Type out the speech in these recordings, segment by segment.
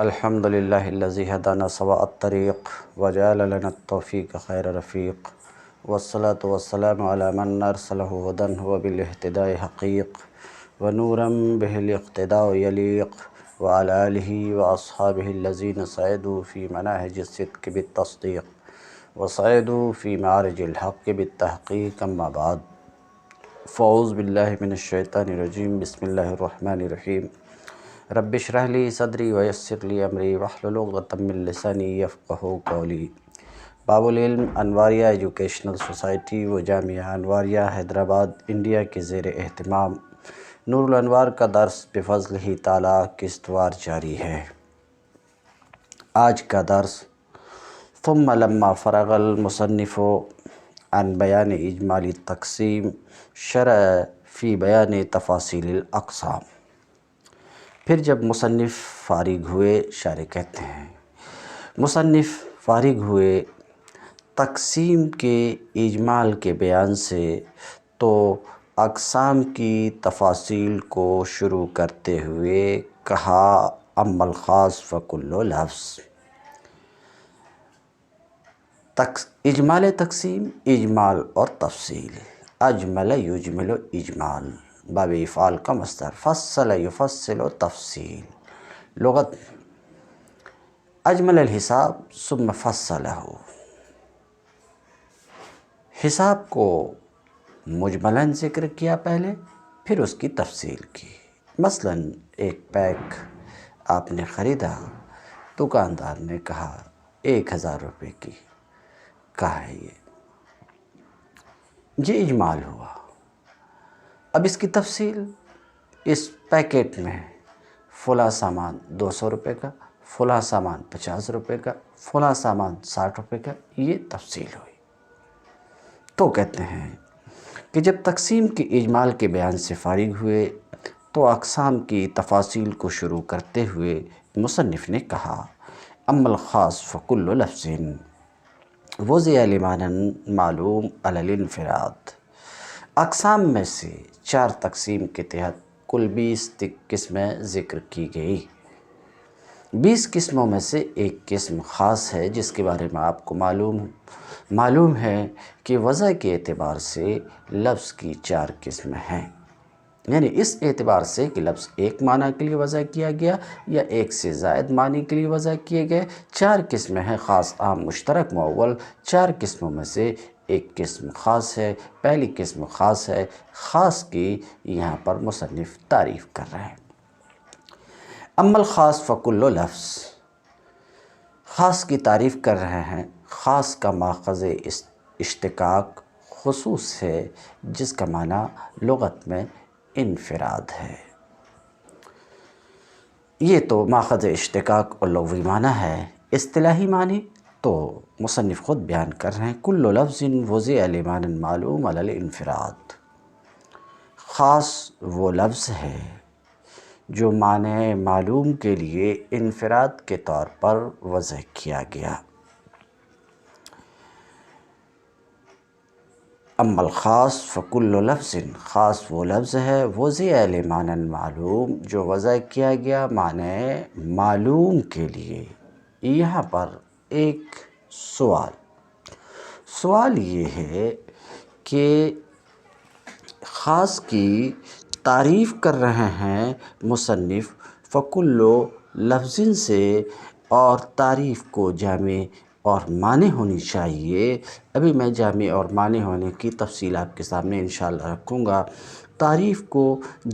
الحمد للہ الذی ہدانا سواء الطریق وجعل لنا التوفیق خیر رفیق والصلاة والسلام علی من ارسلہ ہدی وبالاہتداء حقیق ونورا به الاقتداء یلیق وعلی آلہ واصحابہ الذین صعدوا فی مناہج الصدق بالتصدیق وصعدوا فی معارج الحق بالتحقیق اما بعد فاعوذ باللہ من الشیطان الرجیم بسم اللہ الرحمن الرحیم رب اشرح لی صدری ویسر لی امری واحلل عقدۃ من لسانی یفقہوا قولی۔ باب العلم انواریہ ایجوکیشنل سوسائٹی و جامعہ انواریہ حیدرآباد انڈیا کے زیر اہتمام نور الانوار کا درس بفضلہ تعالی قسط وار جاری ہے۔ آج کا درس ثم لما فرغ المصنف عن بیان اجمالی تقسیم شرع فی بیان تفاصیل الاقسام۔ پھر جب مصنف فارغ ہوئے، شارح کہتے ہیں مصنف فارغ ہوئے تقسیم کے اجمال کے بیان سے، تو اقسام کی تفاصیل کو شروع کرتے ہوئے کہا اما الخاص فکل لفظ۔ اجمال تقسیم، اجمال اور تفصیل۔ اجمل یجمل اجمال، باب افعال کا مصدر، فصل یفصل تفصیل۔ لغت اجمل الحساب ثم فصلہ، حساب کو مجملاً ذکر کیا پہلے، پھر اس کی تفصیل کی۔ مثلاً ایک پیک آپ نے خریدا، دکاندار نے کہا 1000 روپے کی، کہا ہے یہ اجمال ہوا۔ اب اس کی تفصیل، اس پیکٹ میں فلاں سامان 200 روپے کا، فلاں سامان 50 روپے کا، فلاں سامان 60 روپے کا، یہ تفصیل ہوئی۔ تو کہتے ہیں کہ جب تقسیم کے اجمال کے بیان سے فارغ ہوئے، تو اقسام کی تفاصیل کو شروع کرتے ہوئے مصنف نے کہا اما الخاص فکل لفظ وضع لمعنی معلوم علی الانفراد۔ اقسام میں سے 4 تقسیم کے تحت کل 20 قسمیں ذکر کی گئی۔ 20 قسموں میں سے ایک قسم خاص ہے، جس کے بارے میں آپ کو معلوم ہے کہ وضع کے اعتبار سے لفظ کی 4 قسمیں ہیں، یعنی اس اعتبار سے کہ لفظ ایک معنی کے لیے وضع کیا گیا یا ایک سے زائد معنی کے لیے وضع کیے گئے۔ 4 قسمیں ہیں، خاص، عام، مشترک، مؤول۔ 4 قسموں میں سے ایک قسم خاص ہے۔ پہلی قسم خاص ہے۔ خاص کی یہاں پر مصنف تعریف کر رہے ہیں۔ اما الخاص فکل لفظ، خاص کی تعریف کر رہے ہیں۔ خاص کا ماخذ اشتقاق خصوص ہے، جس کا معنی لغت میں انفراد ہے۔ یہ تو ماخذ اشتقاق اور لغوی معنی ہے۔ اصطلاحی معنی تو مصنف خود بیان کر رہے ہیں، کل لفظ وضع لمعنی معلوم علی الانفراد۔ خاص وہ لفظ ہے جو معنی معلوم کے لیے انفراد کے طور پر وضع کیا گیا۔ اما الخاص فکل لفظ، خاص وہ لفظ ہے وضع لمعنی معلوم، جو وضع کیا گیا معنی معلوم کے لیے۔ یہاں پر ایک سوال یہ ہے کہ خاص کی تعریف کر رہے ہیں مصنف فکل لفظ سے، اور تعریف کو جامع اور مانع ہونی چاہیے۔ ابھی میں جامع اور مانع ہونے کی تفصیل آپ کے سامنے انشاءاللہ رکھوں گا۔ تعریف کو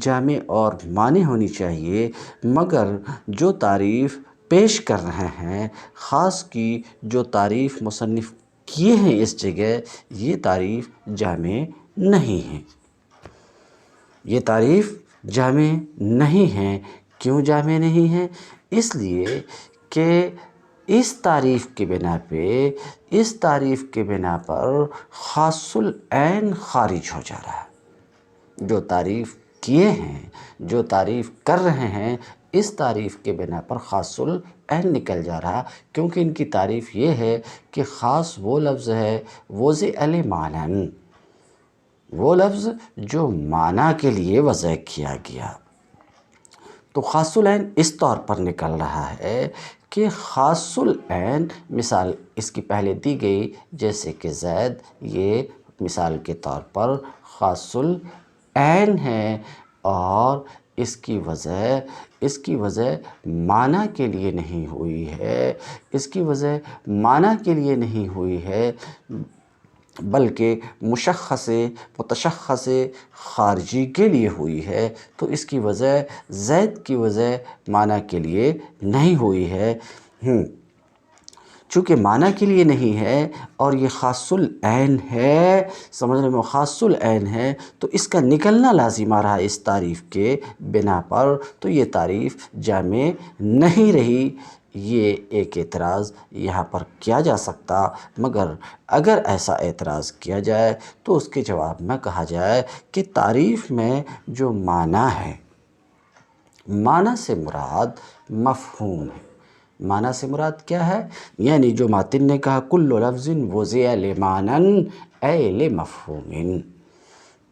جامع اور مانع ہونی چاہیے، مگر جو تعریف پیش کر رہے ہیں، خاص کی جو تعریف مصنف کیے ہیں اس جگہ، یہ تعریف جامع نہیں ہے۔ یہ تعریف جامع نہیں ہے۔ کیوں جامع نہیں ہے؟ اس لیے کہ اس تعریف کے بنا پر خاص العین خارج ہو جا رہا ہے۔ جو تعریف کیے ہیں، جو تعریف کر رہے ہیں، اس تعریف کے بنا پر خاص العین نکل جا رہا، کیونکہ ان کی تعریف یہ ہے کہ خاص وہ لفظ ہے وضع لمعنی، وہ لفظ جو معنی کے لیے وضع کیا گیا۔ تو خاص العین اس طور پر نکل رہا ہے کہ خاص العین مثال اس کی پہلے دی گئی، جیسے کہ زید، یہ مثال کے طور پر خاص العین ہے، اور اس کی وجہ معنی کے لیے نہیں ہوئی ہے، اس کی وجہ معنی کے لیے نہیں ہوئی ہے، بلکہ متشخص خارجی کے لیے ہوئی ہے۔ تو اس کی وجہ زید کی وجہ معنی کے لیے نہیں ہوئی ہے۔ چونکہ معنی کے لیے نہیں ہے اور یہ خاص العین ہے، سمجھنے میں خاص العین ہے، تو اس کا نکلنا لازم آ رہا ہے اس تعریف کے بنا پر، تو یہ تعریف جامع نہیں رہی۔ یہ ایک اعتراض یہاں پر کیا جا سکتا، مگر اگر ایسا اعتراض کیا جائے تو اس کے جواب میں کہا جائے کہ تعریف میں جو معنی ہے، معنی سے مراد مفہوم ہے۔ معنی سے مراد کیا ہے؟ یعنی جو ماتن نے کہا کل لفظ وضع لمعنی اے لمفہوم،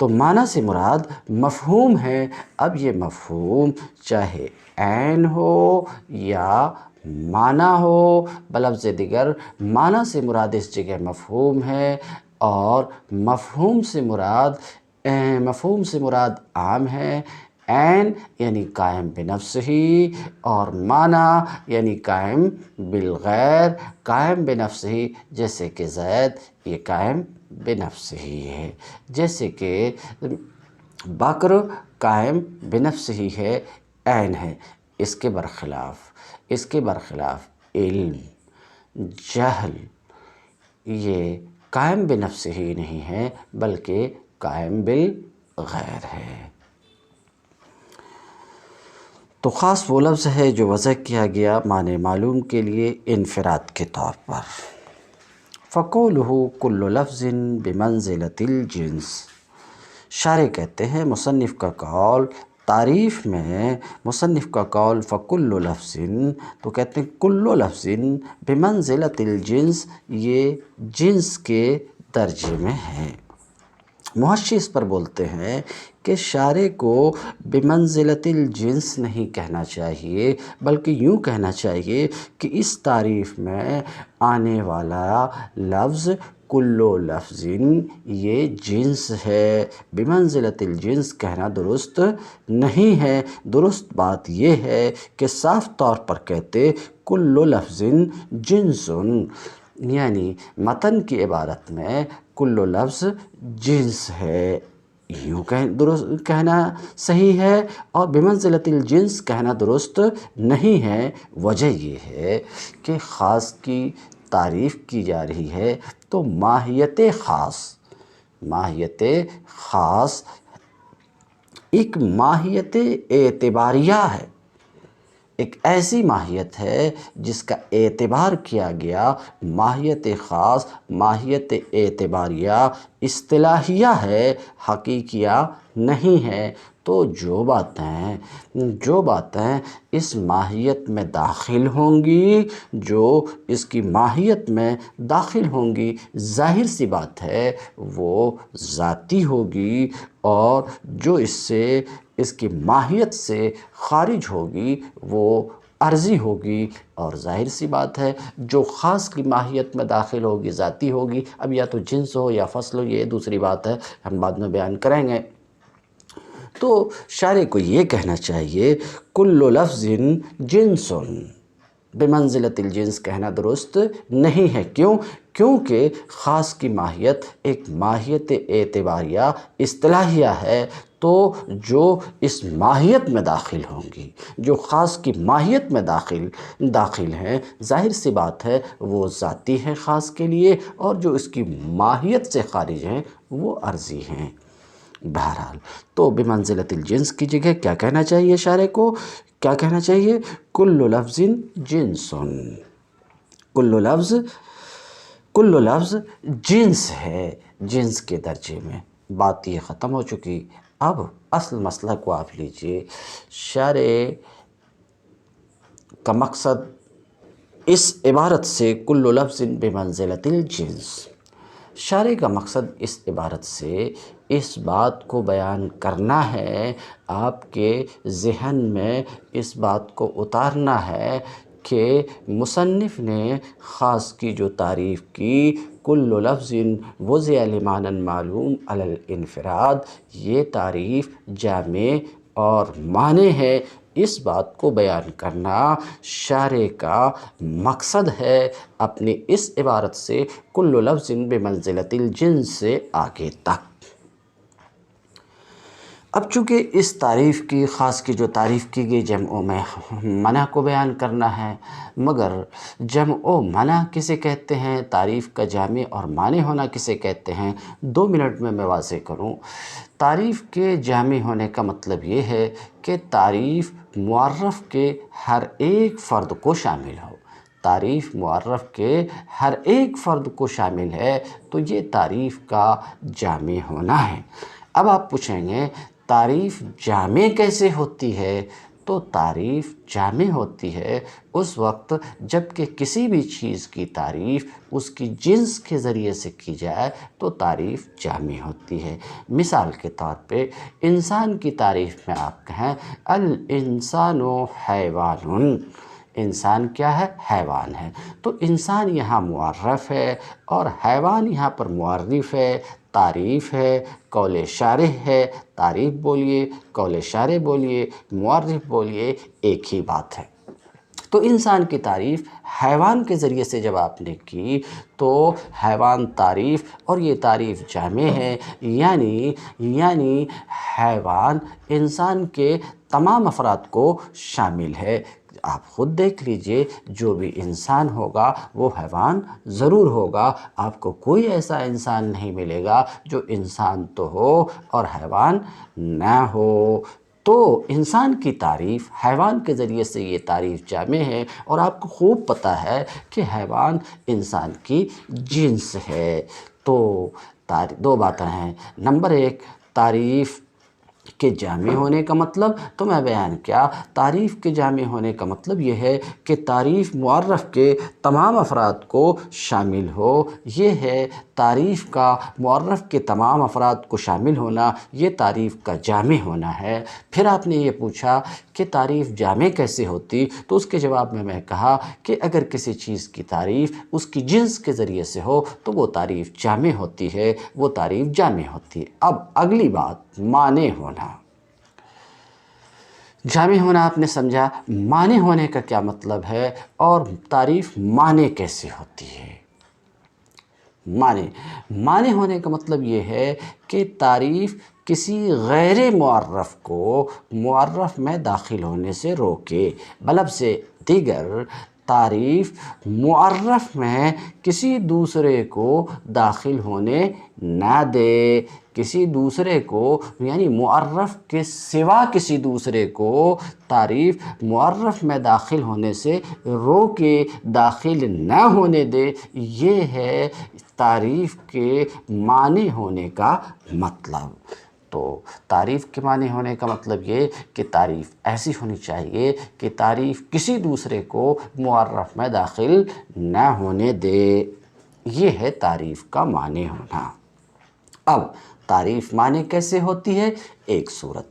تو معنی سے مراد مفہوم ہے۔ اب یہ مفہوم چاہے عین ہو یا معنی ہو، بلفظ دیگر معنی سے مراد اس جگہ مفہوم ہے، اور مفہوم سے مراد عام ہے۔ عین یعنی قائم بنفس ہی، اور معنی یعنی قائم بالغیر، قائم بنفس ہی، جیسے کہ زید یہ قائم بنفس ہی ہے، جیسے کہ بکر قائم بنفس ہی ہے، عین ہے۔ اس کے برخلاف علم، جہل یہ قائم بنفس ہی نہیں ہے بلکہ قائم بالغیر ہے۔ تو خاص وہ لفظ ہے جو وضع کیا گیا معنی معلوم کے لیے انفراد کے طور پر۔ فَقَوْلُهُ كُلُّ لَفْظٍ بِمَنْزِلَةِ الْجِنْسِ، شارح کہتے ہیں مصنف کا قول تعریف میں، مصنف کا قول فَكُلُّ لَفْظٍ، تو کہتے ہیں کُلُّ لَفْظٍ بِمَنْزِلَةِ الْجِنْس، یہ جنس کے درجے میں ہے۔ محشی اس پر بولتے ہیں کہ شارح کو بمنزلۃ الجنس نہیں کہنا چاہیے، بلکہ یوں کہنا چاہیے کہ اس تعریف میں آنے والا لفظ کلو لفظ یہ جنس ہے۔ بمنزلۃ الجنس کہنا درست نہیں ہے، درست بات یہ ہے کہ صاف طور پر کہتے کلو لفظ جنس، یعنی متن کی عبارت میں کلو لفظ جنس ہے، یوں درست کہنا صحیح ہے، اور بمنزلۃ الجنس کہنا درست نہیں ہے۔ وجہ یہ ہے کہ خاص کی تعریف کی جا رہی ہے، تو ماہیت خاص ایک ماہیت اعتباریہ ہے، ایک ایسی ماہیت ہے جس کا اعتبار کیا گیا۔ ماہیت خاص ماہیت اعتباریہ اصطلاحیہ ہے، حقیقیہ نہیں ہے۔ تو جو باتیں اس ماہیت میں داخل ہوں گی، جو اس کی ماہیت میں داخل ہوں گی، ظاہر سی بات ہے وہ ذاتی ہوگی، اور جو اس کی ماہیت سے خارج ہوگی وہ عرضی ہوگی، اور ظاہر سی بات ہے جو خاص کی ماہیت میں داخل ہوگی ذاتی ہوگی۔ اب یا تو جنس ہو یا فصل ہو، یہ دوسری بات ہے، ہم بعد میں بیان کریں گے۔ تو شارح کو یہ کہنا چاہیے کل لفظ جنس، بمنزلۃ الجنس کہنا درست نہیں ہے۔ کیونکہ خاص کی ماہیت ایک ماہیت اعتباریہ اصطلاحیہ ہے، تو جو اس ماہیت میں داخل ہوں گی، جو خاص کی ماہیت میں داخل ہیں، ظاہر سی بات ہے وہ ذاتی ہیں خاص کے لیے، اور جو اس کی ماہیت سے خارج ہیں وہ عرضی ہیں۔ بہرحال تو بمنزلۃ الجنس کی جگہ کیا کہنا چاہیے شارح کو؟ کیا کہنا چاہیے؟ کل لفظ جنس، کل لفظ جنس ہے، جنس کے درجے میں۔ بات یہ ختم ہو چکی۔ اب اصل مسئلہ کو آپ لیجئے۔ شارح کا مقصد اس عبارت سے کل لفظ بمنزلۃ الجنس، شارح کا مقصد اس عبارت سے اس بات کو بیان کرنا ہے، آپ کے ذہن میں اس بات کو اتارنا ہے کہ مصنف نے خاص کی جو تعریف کی، کل لفظ وضع لمعنی معلوم علی الانفراد، یہ تعریف جامع اور معنی ہے، اس بات کو بیان کرنا شارح کا مقصد ہے اپنی اس عبارت سے کل لفظ بمنزلۃ الجنس سے آگے تک۔ اب چونکہ اس تعریف کی خاص کی جو تعریف کی گئی جمع و منع کو بیان کرنا ہے، مگر جمع و منع کسے کہتے ہیں، تعریف کا جامع اور معنی ہونا کسے کہتے ہیں، 2 منٹ میں واضح کروں۔ تعریف کے جامع ہونے کا مطلب یہ ہے کہ تعریف معرف کے ہر ایک فرد کو شامل ہو۔ تعریف معرف کے ہر ایک فرد کو شامل ہے تو یہ تعریف کا جامع ہونا ہے۔ اب آپ پوچھیں گے تعریف جامع کیسے ہوتی ہے؟ تو تعریف جامع ہوتی ہے اس وقت جب کہ کسی بھی چیز کی تعریف اس کی جنس کے ذریعے سے کی جائے تو تعریف جامع ہوتی ہے۔ مثال کے طور پہ انسان کی تعریف میں آپ کہیں الانسان حیوان، انسان کیا ہے؟ حیوان ہے، تو انسان یہاں معرف ہے اور حیوان یہاں پر معرف ہے، تعریف ہے، قول شارح ہے، تعریف بولیے، قول شارح بولیے، معرف بولیے، ایک ہی بات ہے۔ تو انسان کی تعریف حیوان کے ذریعے سے جب آپ نے کی تو حیوان تعریف اور یہ تعریف جامع ہے، یعنی حیوان انسان کے تمام افراد کو شامل ہے۔ آپ خود دیکھ لیجئے جو بھی انسان ہوگا وہ حیوان ضرور ہوگا، آپ کو کوئی ایسا انسان نہیں ملے گا جو انسان تو ہو اور حیوان نہ ہو۔ تو انسان کی تعریف حیوان کے ذریعے سے یہ تعریف جامع ہے، اور آپ کو خوب پتہ ہے کہ حیوان انسان کی جنس ہے۔ تو 2 باتیں ہیں، نمبر 1 تعریف کے جامع ہونے کا مطلب تو میں بیان کیا، تعریف کے جامع ہونے کا مطلب یہ ہے کہ تعریف معرف کے تمام افراد کو شامل ہو، یہ ہے تعریف کا معرف کے تمام افراد کو شامل ہونا، یہ تعریف کا جامع ہونا ہے۔ پھر آپ نے یہ پوچھا کہ تعریف جامع کیسے ہوتی، تو اس کے جواب میں میں کہا کہ اگر کسی چیز کی تعریف اس کی جنس کے ذریعے سے ہو تو وہ تعریف جامع ہوتی ہے، وہ تعریف جامع ہوتی ہے۔ اب اگلی بات معنی ہونا۔ جامع ہونا آپ نے سمجھا، معنی ہونے کا کیا مطلب ہے اور تعریف معنی کیسے ہوتی ہے؟ معنی ہونے کا مطلب یہ ہے کہ تعریف کسی غیر معرف کو معرف میں داخل ہونے سے روکے، بلفظ دیگر تعریف معرف میں کسی دوسرے کو داخل ہونے نہ دے، کسی دوسرے کو یعنی معرف کے سوا کسی دوسرے کو تعریف معرف میں داخل ہونے سے روکے، داخل نہ ہونے دے، یہ ہے تعریف کے معنی ہونے کا مطلب۔ تو تعریف کے معنی ہونے کا مطلب یہ کہ تعریف ایسی ہونی چاہیے کہ تعریف کسی دوسرے کو معرف میں داخل نہ ہونے دے، یہ ہے تعریف کا معنی ہونا۔ اب تعریف معنی کیسے ہوتی ہے؟ ایک صورت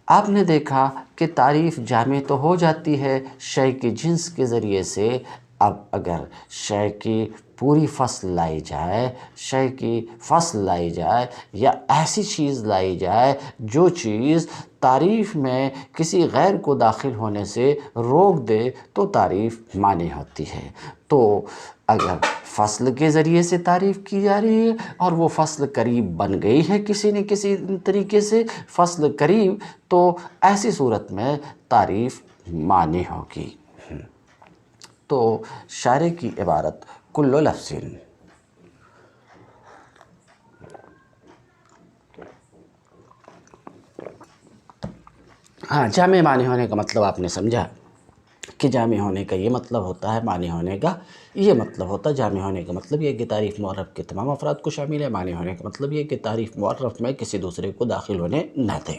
آپ نے دیکھا کہ تعریف جامع تو ہو جاتی ہے شے کی جنس کے ذریعے سے۔ اب اگر شے کی پوری فصل لائی جائے، شے کی فصل لائی جائے یا ایسی چیز لائی جائے جو چیز تعریف میں کسی غیر کو داخل ہونے سے روک دے تو تعریف معنی ہوتی ہے۔ تو اگر فصل کے ذریعے سے تعریف کی جا رہی ہے اور وہ فصل قریب بن گئی ہے کسی نہ کسی طریقے سے فصل قریب، تو ایسی صورت میں تعریف معنی ہوگی۔ تو شارح کی عبارت کل لفظ، ہاں جامع معنی ہونے کا مطلب آپ نے سمجھا کہ جامع ہونے کا یہ مطلب ہوتا ہے، معنی ہونے کا یہ مطلب ہوتا ہے۔ جامع ہونے کا مطلب یہ کہ تعریف معرف کے تمام افراد کو شامل ہے، معنی ہونے کا مطلب یہ کہ تعریف معرف میں کسی دوسرے کو داخل ہونے نہ دے۔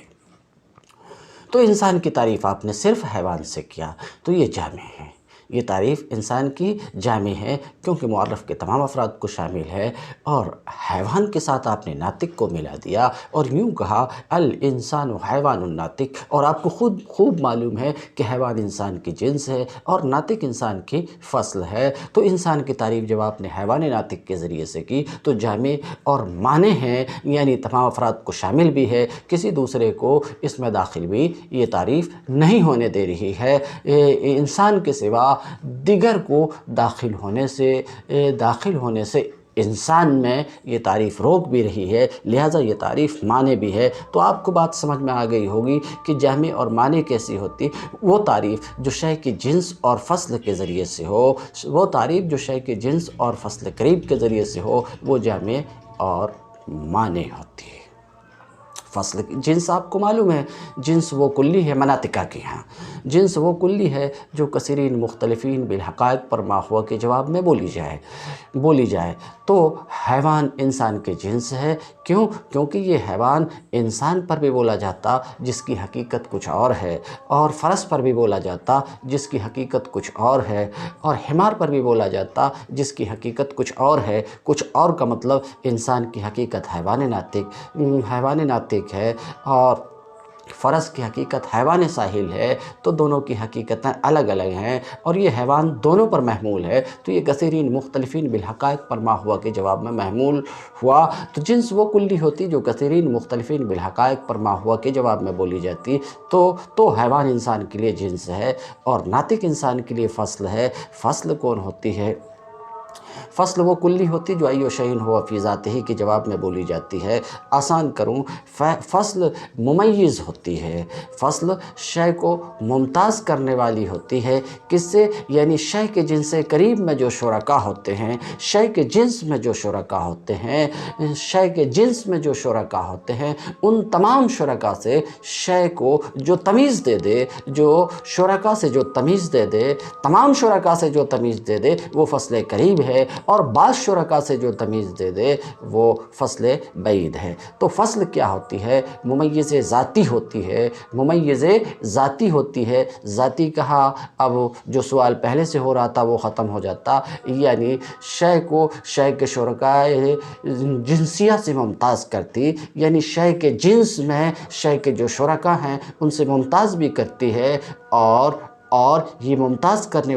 تو انسان کی تعریف آپ نے صرف حیوان سے کیا تو یہ جامع ہے، یہ تعریف انسان کی جامع ہے کیونکہ معرف کے تمام افراد کو شامل ہے، اور حیوان کے ساتھ آپ نے ناطق کو ملا دیا اور یوں کہا الانسان حیوان ناطق، اور آپ کو خود خوب معلوم ہے کہ حیوان انسان کی جنس ہے اور ناطق انسان کی فصل ہے۔ تو انسان کی تعریف جب آپ نے حیوان ناطق کے ذریعے سے کی تو جامع اور معنی ہیں، یعنی تمام افراد کو شامل بھی ہے، کسی دوسرے کو اس میں داخل بھی یہ تعریف نہیں ہونے دے رہی ہے، انسان کے سوا دیگر کو داخل ہونے سے انسان میں یہ تعریف روک بھی رہی ہے، لہٰذا یہ تعریف معنی بھی ہے۔ تو آپ کو بات سمجھ میں آ گئی ہوگی کہ جامع اور معنی کیسی ہوتی، وہ تعریف جو شے کی جنس اور فصل کے ذریعے سے ہو، وہ تعریف جو شے کی جنس اور فصل قریب کے ذریعے سے ہو، وہ جامع اور معنی ہوتی ہے۔ فصل کی جنس آپ کو معلوم ہے، جنس وہ کلی ہے مناطقہ کی، ہاں جنس وہ کلی ہے جو کثیرین مختلفین بالحقائق پر ما ہوا کے جواب میں بولی جائے تو حیوان انسان کے جنس ہے۔ کیونکہ یہ حیوان انسان پر بھی بولا جاتا جس کی حقیقت کچھ اور ہے، اور فرس پر بھی بولا جاتا جس کی حقیقت کچھ اور ہے، اور حمار پر بھی بولا جاتا جس کی حقیقت کچھ اور ہے۔ کچھ اور کا مطلب انسان کی حقیقت حیوان ناطق ہے اور فرس کی حقیقت حیوان ساحل ہے، تو دونوں کی حقیقتیں الگ الگ ہیں اور یہ حیوان دونوں پر محمول ہے، تو یہ کثیرین مختلفین بالحقائق پر ما ہوا کے جواب میں محمول ہوا۔ تو جنس وہ کلی ہوتی جو کثیرین مختلفین بالحقائق پر ما ہوا کے جواب میں بولی جاتی، تو حیوان انسان کے لیے جنس ہے اور ناطق انسان کے لیے فصل ہے۔ فصل کون ہوتی ہے؟ فصل وہ کلی ہوتی جو ایو شیء ہوا فی ذاتہ کے جواب میں بولی جاتی ہے۔ آسان کروں، فصل ممیز ہوتی ہے، فصل شے کو ممتاز کرنے والی ہوتی ہے، کس سے؟ یعنی شے کے جنس سے قریب میں جو شرکا ہوتے ہیں، شے کے جنس میں جو شرکا ہوتے ہیں، شے کے جنس میں جو شرکا ہوتے ہیں، ان تمام شرکا سے شے کو جو تمیز دے دے، جو شرکا سے جو تمیز دے دے، تمام شرکا سے جو تمیز دے دے وہ فصل قریب ہے، اور بعض شرکا سے جو تمیز دے دے وہ فصل بعید ہے۔ تو فصل کیا ہوتی ہے؟ ممیز ذاتی ہوتی ہے، ذاتی کہا، اب جو سوال پہلے سے ہو رہا تھا وہ ختم ہو جاتا، یعنی شے کو شے کے شرکائے جنسیہ سے ممتاز کرتی، یعنی شے کے جنس میں شے کے جو شرکا ہیں ان سے ممتاز بھی کرتی ہے، اور یہ ممتاز کرنے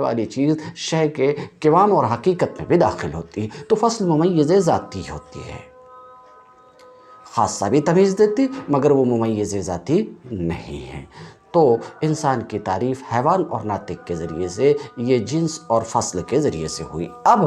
والی چیز شے کے قوام اور حقیقت میں بھی داخل ہوتی ہے۔ تو فصل ممیز ذاتی ہوتی ہے، خاصہ بھی تمیز دیتی مگر وہ ممیز ذاتی نہیں ہے۔ تو انسان کی تعریف حیوان اور ناطق کے ذریعے سے، یہ جنس اور فصل کے ذریعے سے ہوئی۔ اب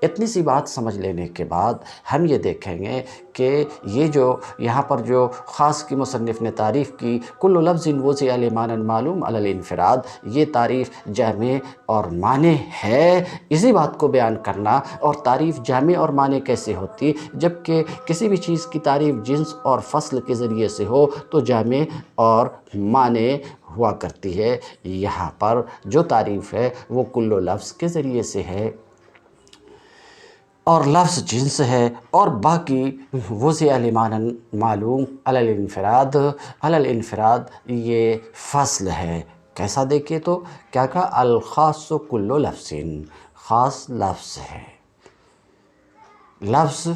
اتنی سی بات سمجھ لینے کے بعد ہم یہ دیکھیں گے کہ یہ جو یہاں پر جو خاص کی مصنف نے تعریف کی، کل لفظ وضع لمعنی معلوم علی الانفراد، یہ تعریف جامع اور معنی ہے۔ اسی بات کو بیان کرنا، اور تعریف جامع اور معنی کیسے ہوتی، جبکہ کسی بھی چیز کی تعریف جنس اور فصل کے ذریعے سے ہو تو جامع اور معنی ہوا کرتی ہے۔ یہاں پر جو تعریف ہے وہ کل لفظ کے ذریعے سے ہے اور لفظ جنس ہے، اور باقی وضع لمعنی معلوم علی الانفراد یہ فصل ہے۔ کیسا دیکھیں تو کیا کہا؟ الخاص کل لفظ، خاص لفظ ہے، لفظ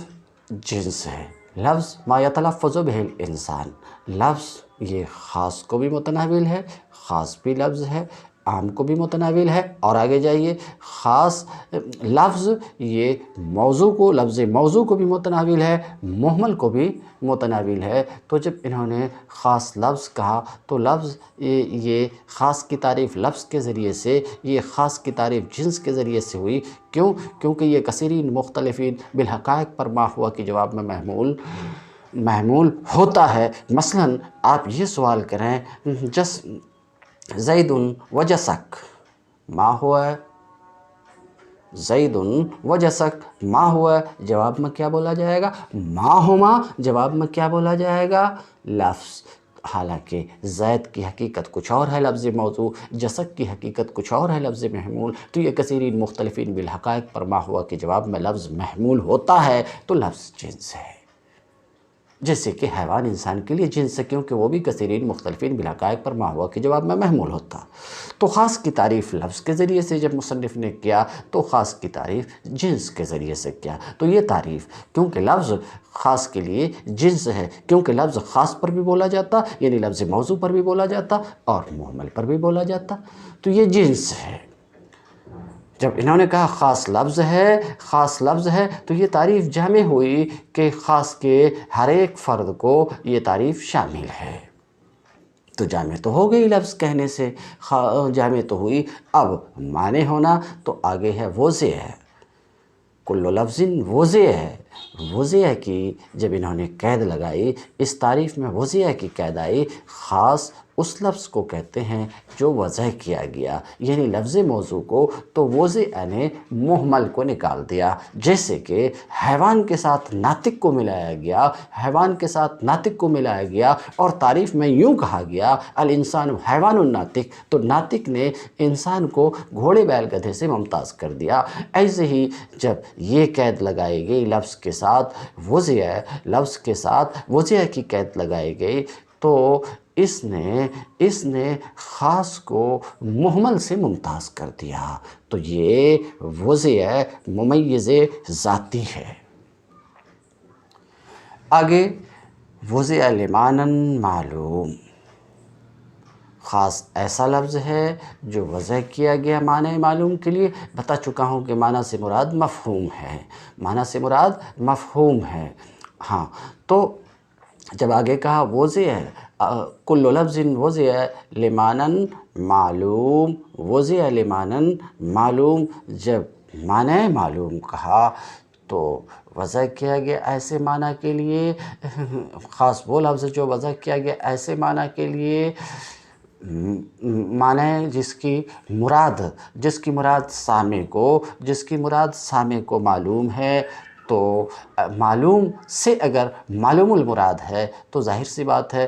جنس ہے، لفظ ما یتلفظ بہ الانسان، لفظ یہ خاص کو بھی متناول ہے، خاص بھی لفظ ہے، عام کو بھی متناول ہے، اور آگے جائیے، خاص لفظ یہ لفظ موضوع کو بھی متناول ہے، مہمل کو بھی متناول ہے۔ تو جب انہوں نے خاص لفظ کہا تو لفظ یہ خاص کی تعریف لفظ کے ذریعے سے، یہ خاص کی تعریف جنس کے ذریعے سے ہوئی۔ کیونکہ یہ کثیرین مختلفین بالحقائق پر ما ہوا کے جواب میں محمول ہوتا ہے۔ مثلا آپ یہ سوال کریں، زید و جسک ما ہوا ہے، زید و جسک ما ہوا، جواب میں کیا بولا جائے گا؟ ما ہما، جواب میں کیا بولا جائے گا؟ لفظ۔ حالانکہ زید کی حقیقت کچھ اور ہے لفظ موضوع، جسک کی حقیقت کچھ اور ہے لفظ محمول، تو یہ کثیرین مختلفین بالحقائق پر ما ہوا کے جواب میں لفظ محمول ہوتا ہے، تو لفظ جنس ہے۔ جیسے کہ حیوان انسان کے لیے جنس ہے، کیونکہ وہ بھی کثیرین مختلفین بالحقائق پر ما ہوا کے جواب میں محمول ہوتا۔ تو خاص کی تعریف لفظ کے ذریعے سے جب مصنف نے کیا تو خاص کی تعریف جنس کے ذریعے سے کیا۔ تو یہ تعریف، کیونکہ لفظ خاص کے لیے جنس ہے، کیونکہ لفظ خاص پر بھی بولا جاتا، یعنی لفظ موضوع پر بھی بولا جاتا اور محمل پر بھی بولا جاتا، تو یہ جنس ہے۔ جب انہوں نے کہا خاص لفظ ہے تو یہ تعریف جامع ہوئی کہ خاص کے ہر ایک فرد کو یہ تعریف شامل ہے۔ تو جامع تو ہو گئی لفظ کہنے سے، جامع تو ہوئی، اب معنی ہونا تو آگے ہے وضع ہے۔ کل لفظ وضع کی جب انہوں نے قید لگائی، اس تعریف میں وضع کی قید آئی، خاص اس لفظ کو کہتے ہیں جو وضع کیا گیا، یعنی لفظ موضوع کو، تو وضع نے محمل کو نکال دیا۔ جیسے کہ حیوان کے ساتھ ناطق کو ملایا گیا اور تعریف میں یوں کہا گیا الانسان حیوان الناطق، تو ناطق نے انسان کو گھوڑے بیل گدھے سے ممتاز کر دیا۔ ایسے ہی جب یہ قید لگائی گئی لفظ کے ساتھ وضع کی قید لگائی گئی تو اس نے خاص کو محمل سے ممتاز کر دیا، تو یہ وضع ممیز ذاتی ہے۔ آگے وضع لمعنی معلوم، خاص ایسا لفظ ہے جو وضع کیا گیا معنی معلوم کے لیے۔ بتا چکا ہوں کہ معنی سے مراد مفہوم ہے، ہاں۔ تو جب آگے کہا وضع ہے، کل لفظ وضع لمعنی معلوم، جب معنی معلوم کہا تو وضع کیا گیا ایسے معنی کے لیے، خاص وہ لفظ جو وضع کیا گیا ایسے معنی کے لیے، معنی جس کی مراد سامع کو معلوم ہے، تو معلوم سے اگر معلوم المراد ہے تو ظاہر سی بات ہے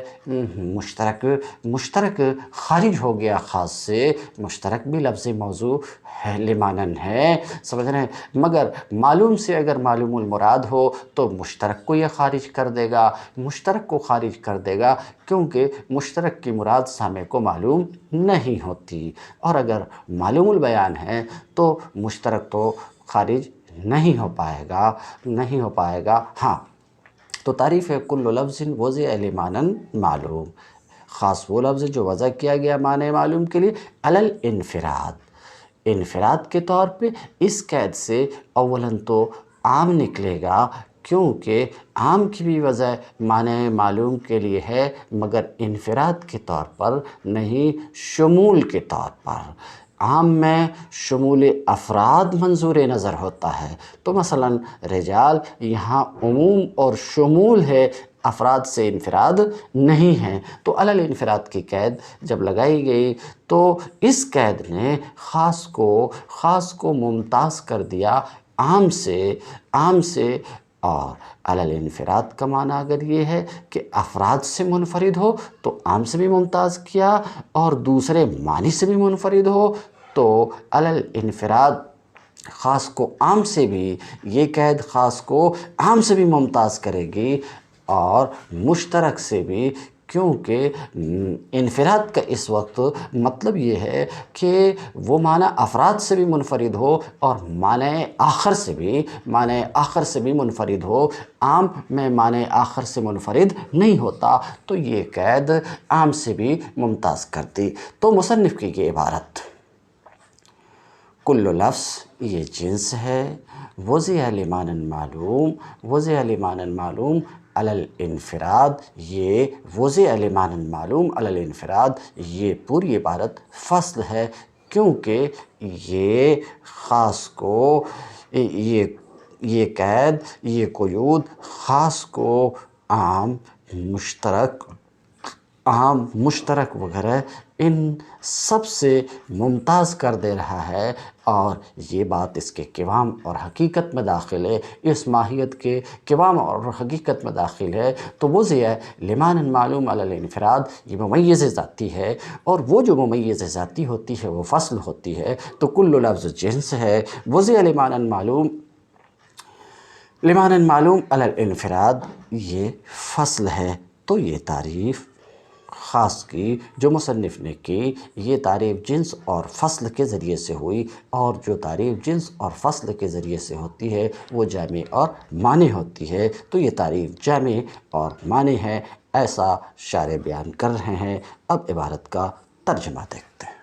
مشترک خارج ہو گیا خاص سے، مشترک بھی لفظ موضوع ہے، لمعنی ہے، سمجھ رہے ہیں، مگر معلوم سے اگر معلوم المراد ہو تو مشترک کو یہ خارج کر دے گا، کیونکہ مشترک کی مراد سامع کو معلوم نہیں ہوتی، اور اگر معلوم البیان ہے تو مشترک تو خارج نہیں ہو پائے گا، ہاں۔ تو تعریف ہے کل لفظ وضع لمعنی معلوم، خاص وہ لفظ جو وضع کیا گیا معنی معلوم کے لیے، علی انفراد کے طور پہ۔ اس قید سے اولاً تو عام نکلے گا، کیونکہ عام کی بھی وضع معنی معلوم کے لیے ہے، مگر انفراد کے طور پر نہیں، شمول کے طور پر۔ عام میں شمول افراد منظور نظر ہوتا ہے، تو مثلا رجال یہاں عموم اور شمول ہے، افراد سے انفراد نہیں ہے، تو علی الانفراد کی قید جب لگائی گئی تو اس قید نے خاص کو ممتاز کر دیا عام سے، اور علی الانفراد کا معنی اگر یہ ہے کہ افراد سے منفرد ہو تو عام سے بھی ممتاز کیا، اور دوسرے معنی سے بھی منفرد ہو تو علی الانفراد خاص کو عام سے بھی، یہ قید خاص کو عام سے بھی ممتاز کرے گی اور مشترک سے بھی، کیونکہ انفراد کا اس وقت مطلب یہ ہے کہ وہ معنی افراد سے بھی منفرد ہو اور معنی آخر سے بھی منفرد ہو، عام میں معنی آخر سے منفرد نہیں ہوتا، تو یہ قید عام سے بھی ممتاز کرتی۔ تو مصنف کی یہ عبارت کل لفظ یہ جنس ہے، وضع لمعنی معلوم علی الانفراد، یہ وضع لمعنی معلوم علی الانفراد، یہ پوری عبارت فصل ہے، کیونکہ یہ خاص کو یہ قید، یہ قیود خاص کو عام، مشترک وغیرہ ان سب سے ممتاز کر دے رہا ہے، اور یہ بات اس کے قوام اور حقیقت میں داخل ہے، اس ماہیت کے قوام اور حقیقت میں داخل ہے۔ تو وضع لمعنی معلوم علی الانفراد یہ ممیز ذاتی ہے، اور وہ جو ممیز ذاتی ہوتی ہے وہ فصل ہوتی ہے، تو کل لفظ جنس ہے، وضع لمعنی معلوم لمعنى معلوم علی الانفراد یہ فصل ہے، تو یہ تعریف خاص کی جو مصنف نے کی، یہ تعریف جنس اور فصل کے ذریعے سے ہوئی، اور جو تعریف جنس اور فصل کے ذریعے سے ہوتی ہے وہ جامع اور مانع ہوتی ہے، تو یہ تعریف جامع اور مانع ہے، ایسا شارح بیان کر رہے ہیں۔ اب عبارت کا ترجمہ دیکھتے ہیں۔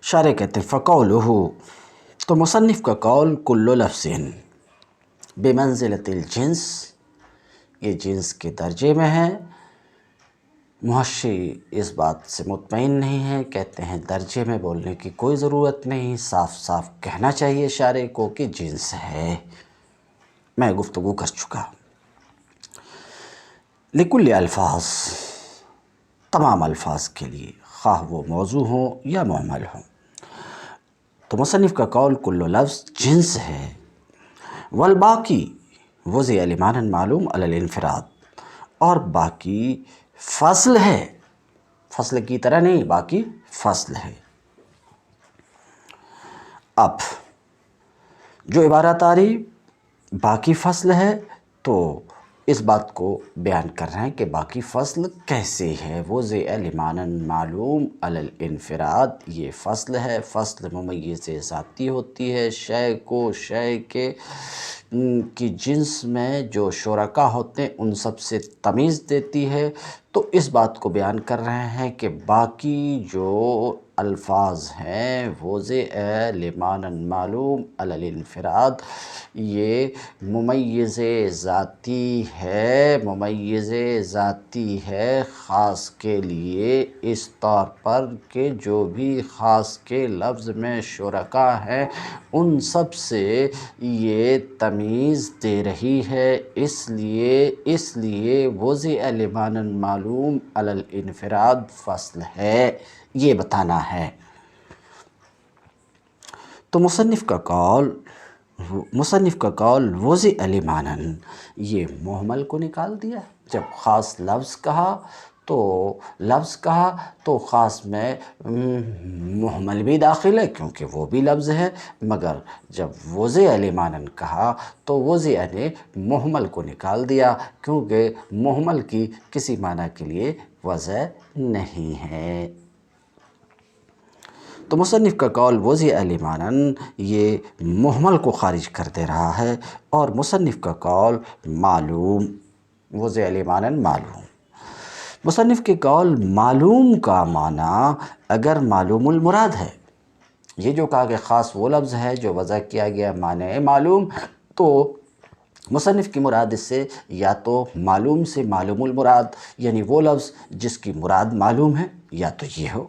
شارح کہتے ہیں فقولہ، تو مصنف کا قول کل لفظ بمنزلۃ الجنس، یہ جنس کے درجے میں ہے۔ محشی اس بات سے مطمئن نہیں ہے، کہتے ہیں درجے میں بولنے کی کوئی ضرورت نہیں، صاف صاف کہنا چاہیے شارح کو کہ جنس ہے۔ میں گفتگو کر چکا۔ لکل الفاظ، تمام الفاظ کے لیے، خواہ وہ موضوع ہوں یا مہمل ہوں۔ تو مصنف کا قول کل لفظ جنس ہے، والباقی وضع لمعنى معلوم علی الانفراد، اور باقی فصل ہے، فصل کی طرح نہیں، باقی فصل ہے۔ اب جو عبارت آ رہی باقی فصل ہے، تو اس بات کو بیان کر رہے ہیں کہ باقی فصل کیسے ہے۔ وضع لمعنى معلوم علی الانفراد، یہ فصل ہے، فصل ممیز ذاتی ہوتی ہے، شے کو شے کے کی جنس میں جو شرکا ہوتے ہیں ان سب سے تمیز دیتی ہے۔ تو اس بات کو بیان کر رہے ہیں کہ باقی جو الفاظ ہیں وضع لمعنى معلوم علی الانفراد، یہ ممیز ذاتی ہے، ممیز ذاتی ہے خاص کے لیے، اس طور پر کہ جو بھی خاص کے لفظ میں شرکا ہیں ان سب سے یہ تمیز دے رہی ہے، اس لیے وضع لمعنى معلوم علی الانفراد فصل ہے، یہ بتانا ہے۔ تو مصنف کا قول وضع لمعنى، یہ مہمل کو نکال دیا۔ جب خاص لفظ کہا تو خاص میں مہمل بھی داخل ہے کیونکہ وہ بھی لفظ ہے، مگر جب وضع لمعنى کہا تو وضع نے مہمل کو نکال دیا، کیونکہ مہمل کی کسی معنی کے لیے وضع نہیں ہے۔ تو مصنف کا قول وضع لمعنى یہ مہمل کو خارج کر دے رہا ہے، اور مصنف کا قول معلوم، وضع لمعنى معلوم، مصنف کے قول معلوم کا معنی اگر معلوم المراد ہے، یہ جو کہا کہ خاص وہ لفظ ہے جو وضع کیا گیا معنی معلوم، تو مصنف کی مراد اس سے یا تو معلوم سے معلوم المراد، یعنی وہ لفظ جس کی مراد معلوم ہے، یا تو یہ ہو۔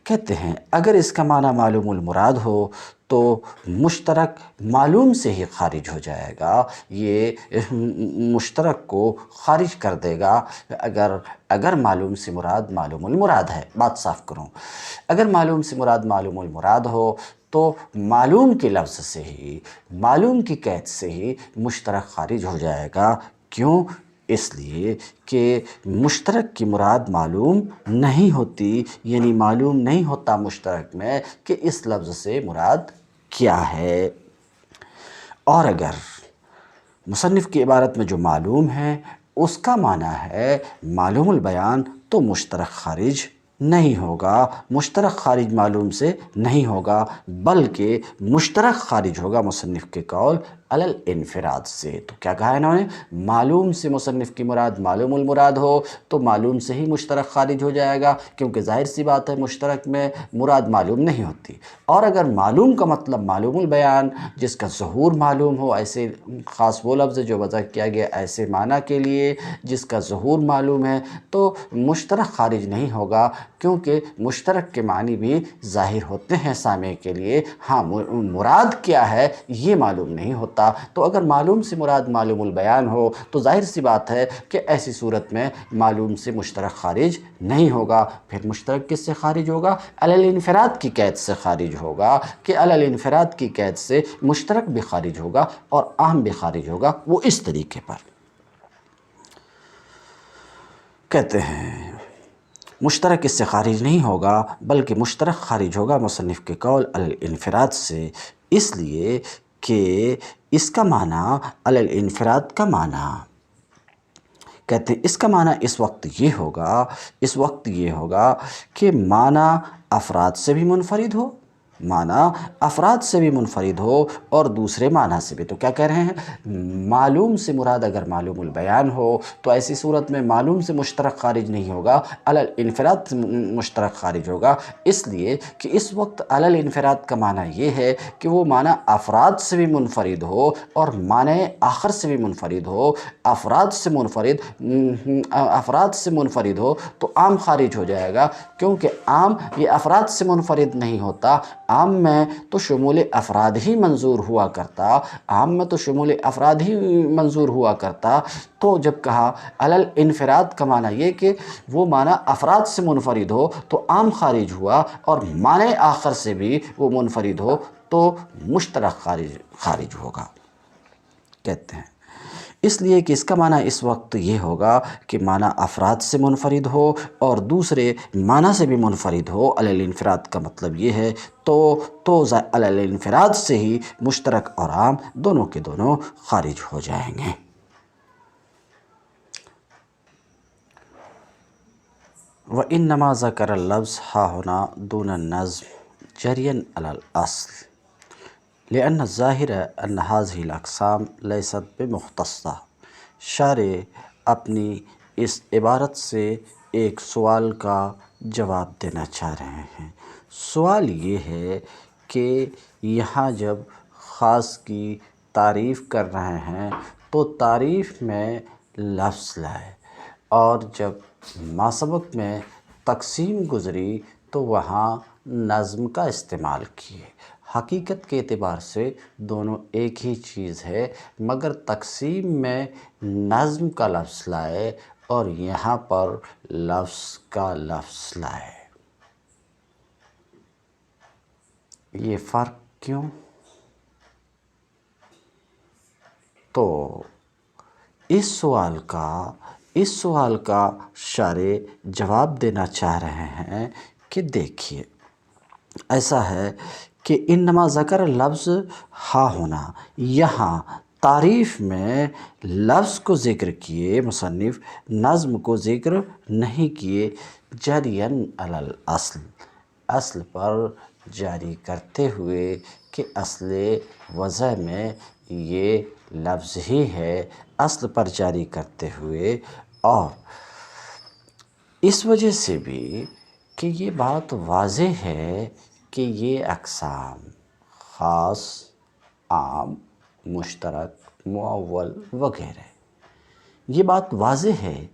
کہتے ہیں اگر اس کا معنی معلوم المراد ہو تو مشترک معلوم سے ہی خارج ہو جائے گا، یہ مشترک کو خارج کر دے گا۔ اگر معلوم سے مراد معلوم المراد ہے، بات صاف کروں، اگر معلوم سے مراد معلوم المراد ہو تو معلوم کے لفظ سے ہی، معلوم کی قید سے ہی مشترک خارج ہو جائے گا۔ کیوں؟ اس لیے کہ مشترک کی مراد معلوم نہیں ہوتی، یعنی معلوم نہیں ہوتا مشترک میں کہ اس لفظ سے مراد کیا ہے۔ اور اگر مصنف کی عبارت میں جو معلوم ہے اس کا معنی ہے معلوم البیان، تو مشترک خارج نہیں ہوگا، مشترک خارج معلوم سے نہیں ہوگا، بلکہ مشترک خارج ہوگا مصنف کے قول علی الانفراد سے۔ تو کیا کہا انہوں نے؟ معلوم سے مصنف کی مراد معلوم المراد ہو تو معلوم سے ہی مشترک خارج ہو جائے گا، کیونکہ ظاہر سی بات ہے مشترک میں مراد معلوم نہیں ہوتی۔ اور اگر معلوم کا مطلب معلوم البیان، جس کا ظہور معلوم ہو، ایسے خاص وہ لفظ جو وضع کیا گیا ایسے معنی کے لیے جس کا ظہور معلوم ہے، تو مشترک خارج نہیں ہوگا، کیونکہ مشترک کے معنی بھی ظاہر ہوتے ہیں سامع کے لیے، ہاں مراد کیا ہے یہ معلوم نہیں ہوتا۔ تو اگر معلوم سے مراد معلوم البیان ہو تو ظاہر سی بات ہے کہ ایسی صورت میں معلوم سے مشترک خارج نہیں ہوگا۔ پھر مشترک کس سے خارج ہوگا؟ علی الانفراد کی قید سے خارج ہوگا، کہ علی الانفراد کی قید سے مشترک بھی خارج ہوگا اور عام بھی خارج ہوگا، وہ اس طریقے پر۔ کہتے ہیں مشترک اس سے خارج نہیں ہوگا، بلکہ مشترک خارج ہوگا مصنف کے قول علی الانفراد سے، اس لیے کہ اس کا معنی علی الانفراد کا معنی کہتے ہیں اس کا معنی اس وقت یہ ہوگا کہ معنی افراد سے بھی منفرد ہو، معنی افراد سے بھی منفرد ہو اور دوسرے معنی سے بھی۔ تو کیا کہہ رہے ہیں؟ معلوم سے مراد اگر معلوم البیان ہو تو ایسی صورت میں معلوم سے مشترک خارج نہیں ہوگا، علی الانفراد سے مشترک خارج ہوگا، اس لیے کہ اس وقت علی الانفراد کا معنی یہ ہے کہ وہ معنی افراد سے بھی منفرد ہو اور معنی آخر سے بھی منفرد ہو۔ افراد سے منفرد ہو تو عام خارج ہو جائے گا، کیونکہ عام یہ افراد سے منفرد نہیں ہوتا، عام میں تو شمول افراد ہی منظور ہوا کرتا، تو جب کہا علی الانفراد کا معنی یہ کہ وہ معنی افراد سے منفرد ہو تو عام خارج ہوا، اور معنی آخر سے بھی وہ منفرد ہو تو مشترک خارج ہوگا۔ کہتے ہیں اس لیے کہ اس کا معنی اس وقت یہ ہوگا کہ معنی افراد سے منفرد ہو اور دوسرے معنی سے بھی منفرد ہو، علی الانفراد کا مطلب یہ ہے تو علی الانفراد سے ہی مشترک اور عام دونوں کے دونوں خارج ہو جائیں گے۔ وَإِنَّمَا ذَكَرَ اللَّفْظَ هَا هُنَا دُونَ النَّظْمِ جَرْيًا عَلَى الْأَصْلِ لِأَنَّ الظَّاهِرَ أَنَّ هَذِهِ الْأَقْسَامَ لَيْسَتْ بِمُخْتَصَّةٍ۔ شارح اپنی اس عبارت سے ایک سوال کا جواب دینا چاہ رہے ہیں۔ سوال یہ ہے کہ یہاں جب خاص کی تعریف کر رہے ہیں تو تعریف میں لفظ لائے، اور جب ماسبق میں تقسیم گزری تو وہاں نظم کا استعمال کیے۔ حقیقت کے اعتبار سے دونوں ایک ہی چیز ہے، مگر تقسیم میں نظم کا لفظ لائے اور یہاں پر لفظ کا لفظ لائے۔ یہ فرق کیوں؟ تو اس سوال کا شارح جواب دینا چاہ رہے ہیں کہ دیکھیے، ایسا ہے کہ انما ذکر لفظ ہا ہونا، یہاں تعریف میں لفظ کو ذکر کیے مصنف، نظم کو ذکر نہیں کیے، جرین علی الاصل، اصل پر جاری کرتے ہوئے کہ اصل وضع میں یہ لفظ ہی ہے، اصل پر جاری کرتے ہوئے، اور اس وجہ سے بھی کہ یہ بات واضح ہے کہ یہ اقسام خاص، عام، مشترک، معول وغیرہ، یہ بات واضح ہے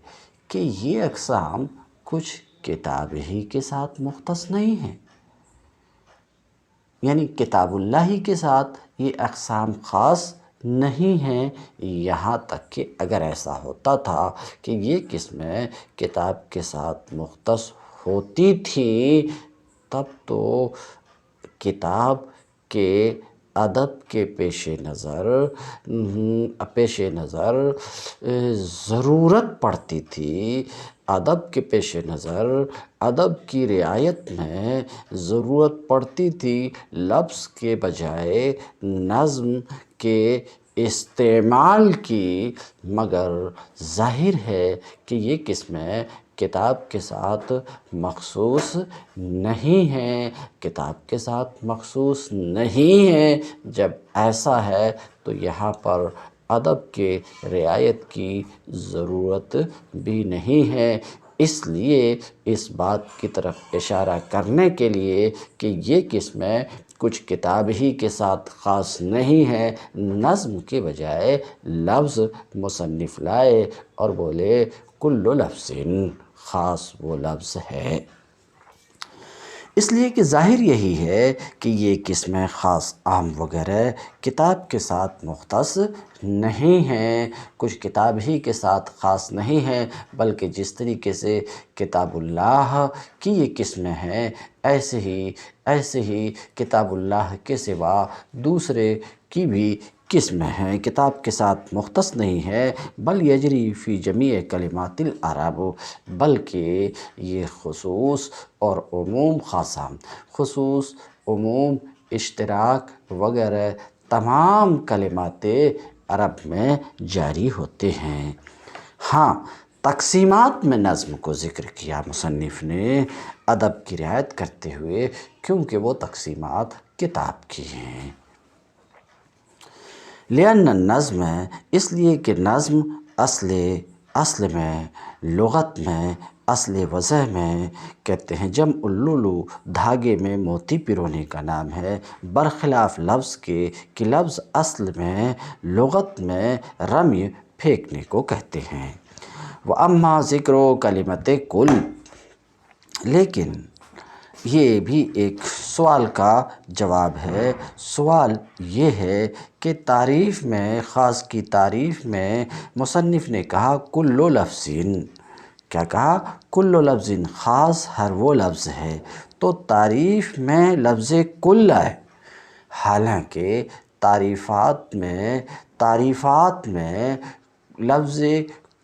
کہ یہ اقسام کچھ کتاب ہی کے ساتھ مختص نہیں ہیں، یعنی کتاب اللہ ہی کے ساتھ یہ اقسام خاص نہیں ہیں۔ یہاں تک کہ اگر ایسا ہوتا تھا کہ یہ قسمیں کتاب کے ساتھ مختص ہوتی تھی، تب تو کتاب کے ادب کے پیش نظر ضرورت پڑتی تھی، ادب کے پیش نظر، ادب کی رعایت میں ضرورت پڑتی تھی لفظ کے بجائے نظم کے استعمال کی، مگر ظاہر ہے کہ یہ قسمیں کتاب کے ساتھ مخصوص نہیں ہیں، کتاب کے ساتھ مخصوص نہیں ہیں۔ جب ایسا ہے تو یہاں پر ادب کے رعایت کی ضرورت بھی نہیں ہے، اس لیے اس بات کی طرف اشارہ کرنے کے لیے کہ یہ قسمیں کچھ کتاب ہی کے ساتھ خاص نہیں ہیں، نظم کے بجائے لفظ مصنف لائے اور بولے کل لفظ، خاص وہ لفظ ہے۔ اس لیے کہ ظاہر یہی ہے کہ یہ قسمیں خاص، عام وغیرہ کتاب کے ساتھ مختص نہیں ہیں، کچھ کتاب ہی کے ساتھ خاص نہیں ہیں، بلکہ جس طریقے سے کتاب اللہ کی یہ قسمیں ہیں، ایسے ہی کتاب اللہ کے سوا دوسرے کی بھی کس میں ہے، کتاب کے ساتھ مختص نہیں ہے، بل یجری فی جمیع کلمات العرب، بلکہ یہ خصوص اور عموم خاصہ، خصوص، عموم، اشتراک وغیرہ تمام کلمات عرب میں جاری ہوتے ہیں۔ ہاں، تقسیمات میں نظم کو ذکر کیا مصنف نے ادب کی رعایت کرتے ہوئے، کیونکہ وہ تقسیمات کتاب کی ہیں۔ لأن النظم، اس لیے کہ نظم اصل میں، لغت میں، اصل وضع میں کہتے ہیں جمع اللؤلؤ، دھاگے میں موتی پرونے کا نام ہے، برخلاف لفظ کے کہ لفظ اصل میں، لغت میں رمی، پھینکنے کو کہتے ہیں۔ وَأَمَّا ذِكْرُ كَلِمَةِ كُلٍّ، لیکن یہ بھی ایک سوال کا جواب ہے۔ سوال یہ ہے کہ تعریف میں، خاص کی تعریف میں مصنف نے کہا کل لفظ، کیا کہا؟ کل لفظ، خاص ہر وہ لفظ ہے، تو تعریف میں لفظ کل ہے، حالانکہ تعریفات میں لفظ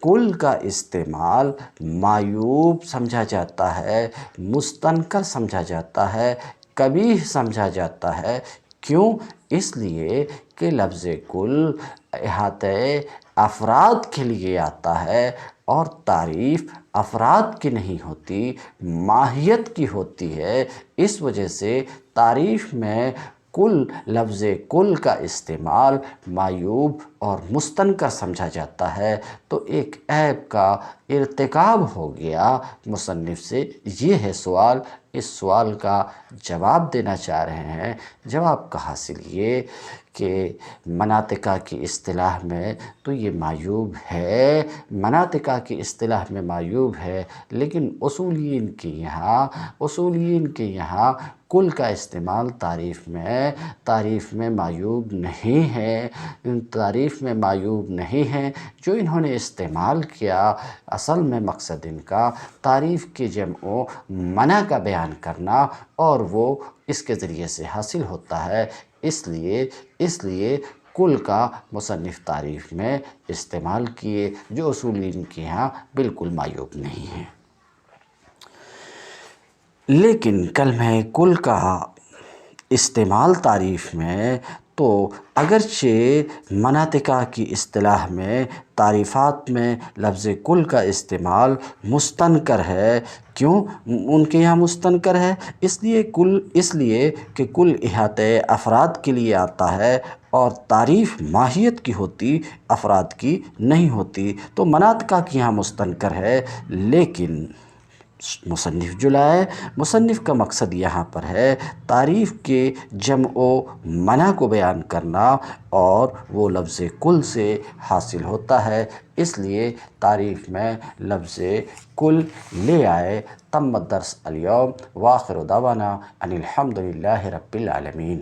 کل کا استعمال معیوب سمجھا جاتا ہے، مستنکر سمجھا جاتا ہے، قبیح سمجھا جاتا ہے۔ کیوں؟ اس لیے کہ لفظ کل احاطہ افراد کے لیے آتا ہے، اور تعریف افراد کی نہیں ہوتی، ماہیت کی ہوتی ہے۔ اس وجہ سے تعریف میں لفظ کل کا استعمال معیوب اور مستنکر سمجھا جاتا ہے، تو ایک عیب کا ارتکاب ہو گیا مصنف سے۔ یہ ہے سوال، اس سوال کا جواب دینا چاہ رہے ہیں۔ جواب کا حاصل یہ کہ مناطقہ کی اصطلاح میں تو یہ معیوب ہے، مناطقہ کی اصطلاح میں معیوب ہے، لیکن اصولیین کے یہاں کل کا استعمال تعریف میں معیوب نہیں ہے، تعریف میں معیوب نہیں ہے۔ جو انہوں نے استعمال کیا، اصل میں مقصد ان کا تعریف کے جمع و منع کا بیان کرنا، اور وہ اس کے ذریعے سے حاصل ہوتا ہے۔ اس لیے کل کا مصنف تعریف میں استعمال کیے، جو اصولین کے یہاں بالکل معیوب نہیں ہیں۔ لیکن کلمہ کل کا استعمال تعریف میں تو اگرچہ مناطقہ کی اصطلاح میں، تعریفات میں لفظ کل کا استعمال مستنکر ہے۔ کیوں ان کے یہاں مستنکر ہے؟ اس لیے کہ کل احاطہ افراد کے لیے آتا ہے، اور تعریف ماہیت کی ہوتی، افراد کی نہیں ہوتی، تو مناطقہ کے یہاں مستنکر ہے۔ لیکن مصنف کا مقصد یہاں پر ہے تعریف کے جمع و منع کو بیان کرنا، اور وہ لفظ کل سے حاصل ہوتا ہے۔ اس لیے تعریف میں لفظ کل لے آئے۔ تم الدرس اليوم، وآخر دعوانا ان الحمد للہ رب العالمین۔